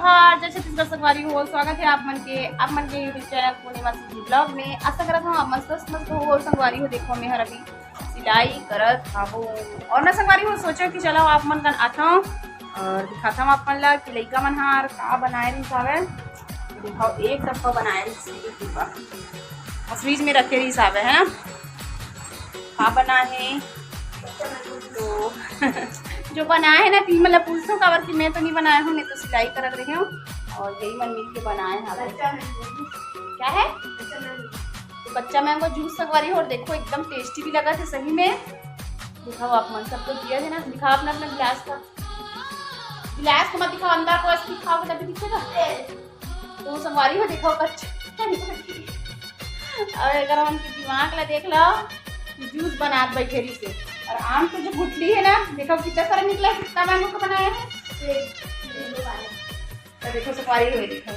जोहार जय छत्तीसगढ़ संगवारी हो। स्वागत है आप मन के यूट्यूब चैनल पूर्णिमा सिंह ब्लॉग में। आशा करत हूँ आप मस्त हो और संगवारी हो। देखो मैं हर अभी सिलाई करत खाबो और ना संगवारी हो सोचो कि चलो आप मन कन आता हूँ और दिखाता हूँ आप मन ला कि लइका मन हार का बनाए रही सावे। दिखाओ एक डब्बा बनाए रही और फ्रिज में रखे रही सावे है का बना है तो जो बनाए है ना तीन मतलब पूछो काबर कि मैं तो नहीं बनाया हूँ, नहीं तो सिलाई कर रही हूँ और यही मन मिल के बनाए हैं। क्या है तो कच्चा मैंगो जूस संगवारी हो और देखो एकदम टेस्टी भी लगा था सही में। दिखाओ आप मन सबको दिया है ना, दिखाओ अपना अपना गिलास को मत दिखाओ, अंदर को ऐसे दिखाओ तभी दिखेगा तो संगवारी हो। दिखाओ कच्चा और अगर हम दिमाग ला देख लो जूस बना बैठेरी से और आम को जो गुठली है ना देखो कितना सारा निकला है, कितना मैंगो का बनाया है तो देखो सफारी हुई। देखो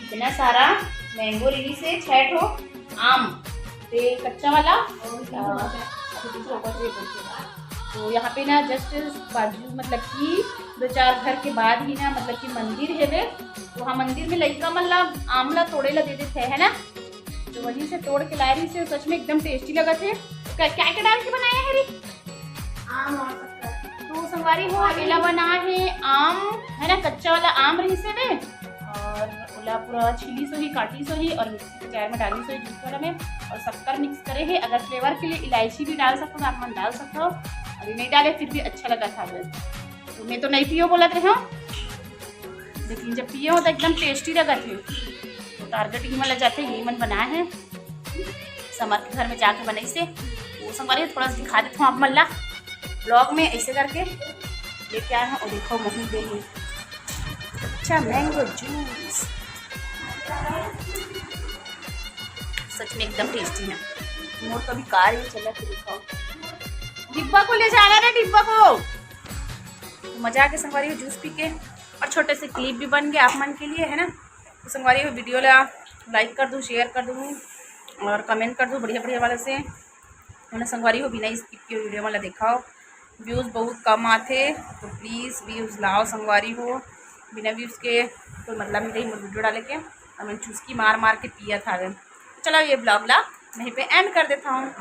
इतना सारा मैंगो रही से 6 ठो आम ते कच्चा वाला तो यहाँ पे ना जस्ट बाजू मतलब कि 2-4 घर के बाद ही ना मतलब कि मंदिर है वे तो वहाँ मंदिर में लइका मतलब आमला तोड़े ला दे देते है ना तो वहीं से तोड़ के लाए रही से सच में एकदम टेस्टी लगा थे। क्या क्या डाल के बनाया है रे? आम और तो संगवारी हो अकेला बना है आम है ना कच्चा वाला आम रही से में और ओला पूरा छिली सो ही काटी सो ही और मिक्सी के जार में डाली सो ही जूस वाला में और शक्कर मिक्स करे है। अगर फ्लेवर के लिए इलायची भी डाल सकते हो आप मन डाल सकते हो, अभी नहीं डाले फिर भी अच्छा लगा था तो मैं तो नहीं पियो बोला रहे हो लेकिन जब पियो तो एकदम टेस्टी लगा थे तो टारगेट ही मन लग जाते यही मन बनाया है समर के घर में जाके बनाई से वो संगवारी थोड़ा सा दिखा देता हूँ आप मल्ला ब्लॉग में ऐसे करके लेके आए हैं और देखो मही दे अच्छा मैंगो जूस सच में एकदम टेस्टी है। मोर कभी कार ही चला के दिखाओ डिब्बा को ले जाना ना डिब्बा को मजा के संगवारी जूस पी के और छोटे से क्लिप भी बन गए आप मन के लिए है ना तो संगवारी वीडियो ला लाइक कर दूँ शेयर कर दूँ और कमेंट कर दो बढ़िया वाले से मैंने संगवारी हो बिना स्किप की वीडियो वाला दिखाओ। व्यूज़ बहुत कम आते तो प्लीज़ व्यूज़ लाओ संगवारी हो बिना व्यूज़ के तो मतलब मेरे वीडियो डाले के और मैंने चुस्की मार के पिया था। चलो ये ब्लॉग ला वहीं पे एंड कर देता हूँ।